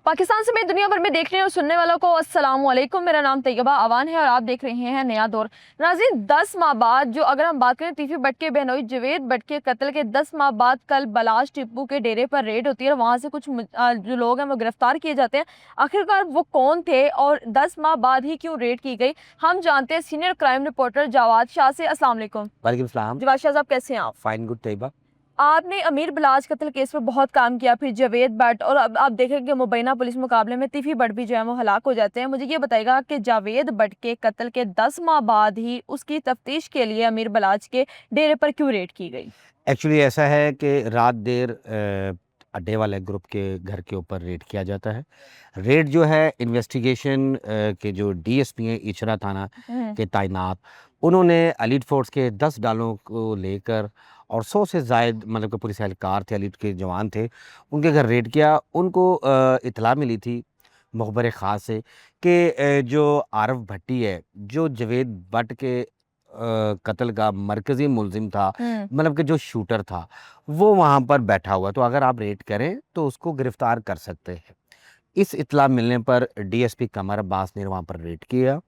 पाकिस्तान समेत दुनिया भर में देखने और सुनने वालों को अस्सलाम वालेकुम। मेरा नाम तैयबा अवान है और आप देख रहे हैं नया दौर। नाज़रीन, 10 माह बाद जो अगर हम बात करें तीफी भट्ट के बहनोई जवेद भट्ट के कत्ल के 10 माह बाद कल बलाश टिप्पू के डेरे पर रेड होती है और वहाँ से कुछ जो लोग हैं वो गिरफ्तार किए जाते हैं। आखिरकार वो कौन थे और 10 माह बाद ही क्यों रेड की गई, हम जानते हैं senior crime reporter Javad Shah से। अस्सलाम वालेकुम। वालेकुम सलाम। जवाद शाह साहब, कैसे हैं आप? Fine good Tayyaba. आपने अमीर बलाज कत्ल केस पे बहुत काम किया, फिर जावेद भट्ट, और अब आप देखें कि मुबैना पुलिस मुकाबले में तीफी भट्ट भी जो है वो हलाक हो जाते हैं। मुझे ये बताएगा कि जावेद भट्ट के कत्ल के 10 माह बाद ही उसकी तफ्तीश के लिए अमीर बलाज के डेरे पर क्यों रेड की गई? एक्चुअली ऐसा है कि रात देर अड्डे वाले ग्रुप के घर के ऊपर रेड किया जाता है। रेड जो है इन्वेस्टिगेशन के जो डीएसपी हैं इचरा थाना के तैनात, उन्होंने एलीट फोर्स के 10 डालों को लेकर और 100 से ज़ायद मतलब कि पुलिस एहलकार थे, एलीट के जवान थे, उनके घर रेड किया। उनको इत्तला मिली थी मुखबर ख़ास से कि जो आरफ भट्टी है, जो जावेद भट्ट के कत्ल का मरकज़ी मुलज़िम था, मतलब कि जो शूटर था, वो वहाँ पर बैठा हुआ है, तो अगर आप रेड करें तो उसको गिरफ़्तार कर सकते हैं। इस इत्तला मिलने पर डीएसपी कमर अब्बास ने वहाँ पर रेड किया।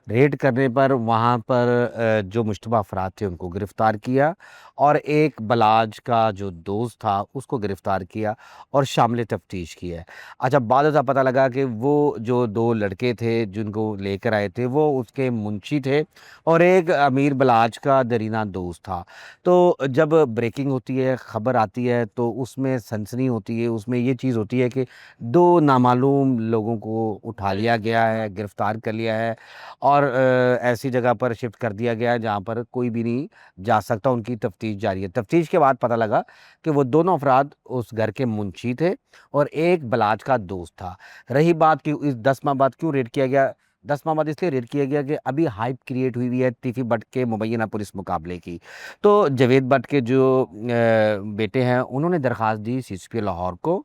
रेड करने पर वहाँ पर जो मुश्तबा अफराद थे उनको गिरफ़्तार किया और एक बलाज का जो दोस्त था उसको गिरफ़्तार किया और शामिल तफ्तीश किया है। अच्छा, बाद में पता लगा कि वो जो 2 लड़के थे जिनको लेकर आए थे वो उसके मुंशी थे और एक अमीर बलाज का दरीना दोस्त था। तो जब ब्रेकिंग होती है, ख़बर आती है, तो उसमें सनसनी होती है, उसमें ये चीज़ होती है कि 2 नामालूम लोगों को उठा लिया गया है, गिरफ़्तार कर लिया है और ऐसी जगह पर शिफ्ट कर दिया गया है जहाँ पर कोई भी नहीं जा सकता। उनकी तफ्तीश जारी है। तफ्तीश के बाद पता लगा कि वो दोनों अफराद उस घर के मुंशी थे और एक बलाज का दोस्त था। रही बात कि इस 10 माह बाद क्यों रेड किया गया, 10 माह बाद इसलिए रेड किया गया कि अभी हाइप क्रिएट हुई है तीफी भट्ट के मुबैना पुलिस मुकाबले की। तो जावेद भट्ट के जो बेटे हैं उन्होंने दरख्वास्त दी सीसीपी लाहौर को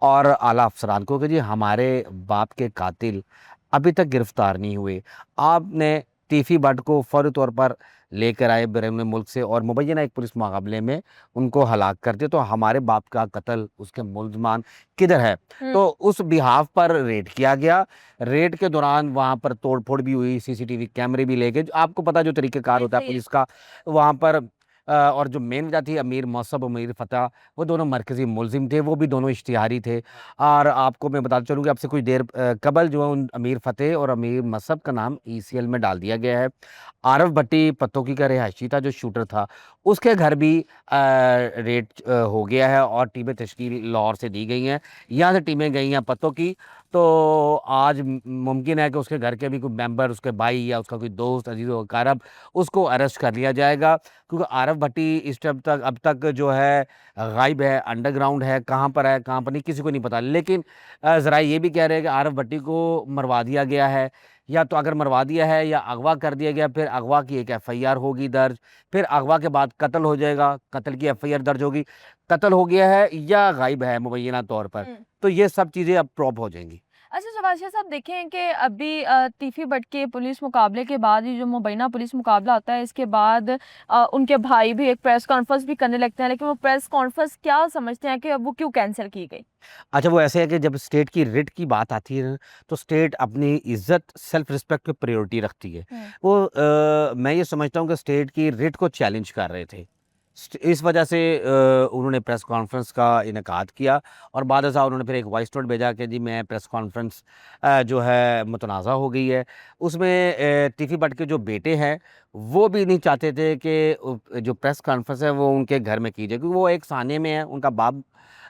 और आला अफसरान को कि जी हमारे बाप के कातिल अभी तक गिरफ्तार नहीं हुए। आपने तीफी भट्ट को फ़ौरी तौर पर लेकर आए बैरून मुल्क से और मुबैना एक पुलिस मुकाबले में उनको हलाक कर दिया, तो हमारे बाप का कत्ल, उसके मुल्ज़मान किधर है? तो उस बिहाफ़ पर रेड किया गया। रेड के दौरान वहाँ पर तोड़-फोड़ भी हुई, सीसीटीवी कैमरे भी ले गए। जो आपको पता है जो तरीक़ेकार होता है पुलिस का, वहाँ पर और जो मेन वजह थी अमीर मौसब, अमीर फ़तह, वो दोनों मरकज़ी मुल्ज़िम थे, वो भी दोनों इश्तिहारी थे। और आपको मैं बताता चलूँ कि अब से कुछ देर कबल जो है उन अमीर फ़तेह और अमीर मसअब का नाम ईसीएल में डाल दिया गया है। आरफ भट्टी पत्तोकी का रिहायशी था जो शूटर था, उसके घर भी रेड हो गया है और टीमें तश्कील लाहौर से दी गई हैं। यहाँ से टीमें गई हैं पत्तोकी, तो आज मुमकिन है कि उसके घर के भी कोई मेंबर, उसके भाई या उसका कोई दोस्त, अजीज़ व अक़ारब, उसको अरेस्ट कर लिया जाएगा, क्योंकि आरफ भट्टी इस टाइम तक अब तक जो है गायब है, अंडरग्राउंड है, कहाँ पर है, कहाँ पर नहीं, किसी को नहीं पता। लेकिन ज़रा ये भी कह रहे हैं कि आरफ भट्टी को मरवा दिया गया है, या तो अगर मरवा दिया है या अगवा कर दिया गया, फिर अगवा की एक एफआईआर होगी दर्ज, फिर अगवा के बाद कत्ल हो जाएगा, कत्ल की एफआईआर दर्ज होगी, कत्ल हो गया है या गायब है मुबैना तौर पर। तो ये सब चीज़ें अब प्रॉप हो जाएंगी। अच्छा जवाद शाह साहब, देखें कि अभी तीफी भट्ट के पुलिस मुकाबले के बाद ही जो मुबैना पुलिस मुकाबला होता है, इसके बाद उनके भाई भी एक प्रेस कॉन्फ्रेंस भी करने लगते हैं, लेकिन वो प्रेस कॉन्फ्रेंस क्या समझते हैं कि अब वो क्यों कैंसिल की गई? अच्छा, वो ऐसे है कि जब स्टेट की रिट की बात आती है ना, तो स्टेट अपनी इज़्ज़त, सेल्फ रिस्पेक्ट पे प्रायोरिटी रखती है। वो मैं ये समझता हूँ कि स्टेट की रिट को चैलेंज कर रहे थे। इस वजह से उन्होंने प्रेस कॉन्फ्रेंस का इनेकाद किया और बाद अज़ा उन्होंने फिर एक वॉइस नोट भेजा कि जी मैं प्रेस कॉन्फ्रेंस जो है मुतनाज़ा हो गई है। उसमें तीफी भट्ट के जो बेटे हैं वो भी नहीं चाहते थे कि जो प्रेस कॉन्फ्रेंस है वो उनके घर में की जाए, क्योंकि वो एक साने में है, उनका बाप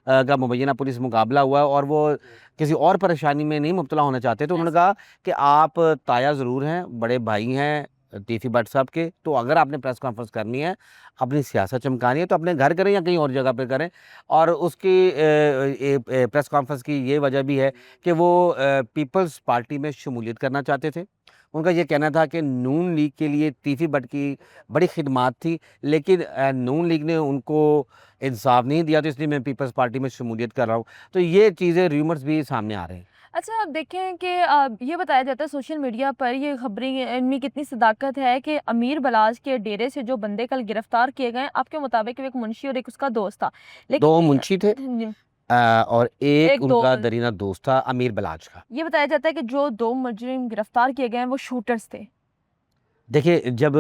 का मुबैना पुलिस मुकाबला हुआ है और वो किसी और परेशानी में नहीं मुब्तला होना चाहते। तो उन्होंने कहा कि आप ताया ज़रूर हैं, बड़े भाई हैं तीफी भट्ट साहब के, तो अगर आपने प्रेस कॉन्फ्रेंस करनी है, अपनी सियासत चमकानी है, तो अपने घर करें या कहीं और जगह पे करें। और उसकी प्रेस कॉन्फ्रेंस की ये वजह भी है कि वो पीपल्स पार्टी में शमूलियत करना चाहते थे। उनका ये कहना था कि नून लीग के लिए तीफी भट्ट की बड़ी खिदमात थी, लेकिन नून लीग ने उनको इंसाफ नहीं दिया, तो इसलिए मैं पीपल्स पार्टी में शमूलियत कर रहा हूँ। तो ये चीज़ें रूमर्स भी सामने आ रहे हैं। अच्छा, अब देखें कि ये बताया जाता है सोशल मीडिया पर, ये खबरें इनमें कितनी सदाकत है कि अमीर बलाज के डेरे से जो बंदे कल गिरफ्तार किए गए, आपके मुताबिक एक मुंशी और एक उसका दोस्त था, 2 लेकिन मुंशी थे, और एक एक दो उनका दरीना दोस्त था अमीर बलाच का। ये बताया जाता है कि जो 2 मुजरिम गिरफ्तार किए गए हैं वो शूटर्स थे। देखिए, जब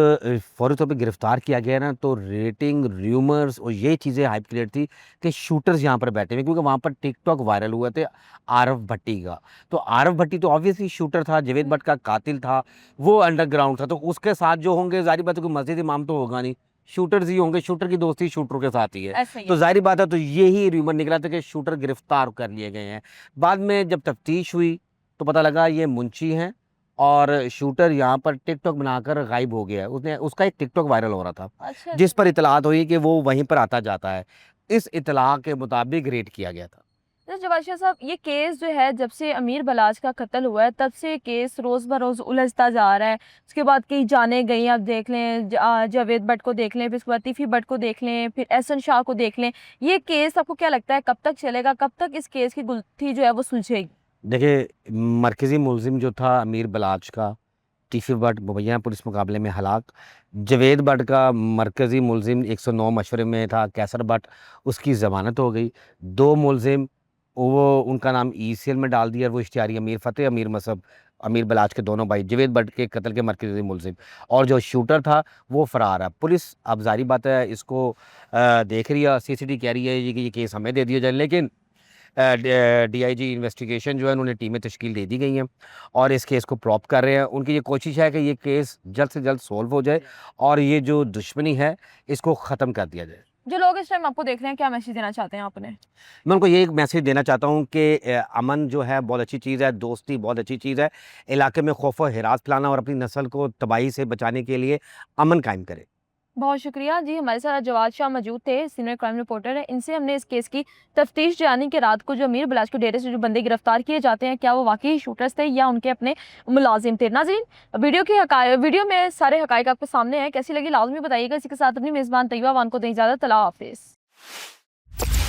फौरी तौर पे गिरफ्तार किया गया ना, तो रेटिंग, र्यूमर्स और ये चीज़ें हाइप क्रिएट थी कि शूटर्स यहाँ पर बैठे हुए, क्योंकि वहाँ पर टिकटॉक वायरल हुए थे आरव भट्टी का। तो आरव भट्टी तो ऑब्वियसली शूटर था, जावेद भट्ट का कातिल था, वो अंडरग्राउंड था, तो उसके साथ जो होंगे ज़ाहिर बात है कोई मस्जिद इमाम तो होगा नहीं, शूटर्स ही होंगे, शूटर की दोस्ती शूटरों के साथ ही है। ऐसा ही तो है। ज़ाहिर बात है, तो यही र्यूमर निकला था कि शूटर गिरफ्तार कर लिए गए हैं। बाद में जब तफ्तीश हुई तो पता लगा ये मुंशी हैं और शूटर यहाँ पर टिकटॉक बनाकर गायब हो गया है। उसने उसका एक टिकटॉक वायरल हो रहा था, अच्छा, जिस पर इतलात हुई कि वो वहीं पर आता जाता है। इस इतला के मुताबिक रेड किया गया था। तो जवाशिया साहब, ये केस जो है जब से अमीर बलाच का कत्ल हुआ है तब से केस रोज़ ब रोज़ उलझता जा रहा है। उसके बाद कई जाने गई, आप देख लें जावेद भट्ट को देख लें, फिर उसके बाद तीफी भट्ट को देख लें, फिर एहसन शाह को देख लें। ये केस आपको क्या लगता है कब तक चलेगा, कब तक इस केस की गुत्थी जो है वो सुलझेगी? देखिए, मरकज़ी मुलजिम जो था अमीर बलाच का, तीफी भट्ट मुबैना पुलिस मुकाबले में हलाक। जावेद भट्ट का मरकज़ी मुलजिम 109 मशवरे में था कैसर भट्ट, उसकी ज़मानत हो गई। 2 मुलजिम, वो उनका नाम ईसीएल में डाल दिया, वो इश्तिहारी अमीर फ़तेह, अमीर मसहब, अमीर बलाच के दोनों भाई, जावेद भट्ट के कत्ल के मरकज़ी मुलजिम। और जो शूटर था वो फ़रार है। पुलिस अब ज़ाहिर बात है इसको देख रही है, सीसीडी कह रही है ये कि ये केस हमें दे दिया जाए, लेकिन डीआईजी इन्वेस्टिगेशन जो है उन्होंने टीमें तश्कील दे दी गई हैं और इस केस को प्रॉप कर रहे हैं। उनकी ये कोशिश है कि ये केस जल्द से जल्द सोल्व हो जाए और ये जो दुश्मनी है इसको ख़त्म कर दिया जाए। जो लोग इस टाइम आपको देख रहे हैं, क्या मैसेज देना चाहते हैं आपने? मैं उनको ये एक मैसेज देना चाहता हूँ कि अमन जो है बहुत अच्छी चीज़ है, दोस्ती बहुत अच्छी चीज़ है। इलाके में खौफ व हिरास फैलाना और अपनी नस्ल को तबाही से बचाने के लिए अमन कायम करें। बहुत शुक्रिया जी। हमारे साथ आज जवाद शाह मौजूद थे, सीनियर क्राइम रिपोर्टर है। इनसे हमने इस केस की तफ्तीश जानी कि रात को जो अमीर बलाच के डेरे से जो बंदे गिरफ्तार किए जाते हैं, क्या वो वाकई शूटर्स थे या उनके अपने मुलाजिम थे। नाज़रीन, वीडियो में सारे हकायक आपके सामने हैं। कैसी लगी लाजमी बताइएगा। इसी के साथ अपनी मेज़बान तैयबा अवान को दें इजाज़त। अल्लाह हाफिज़।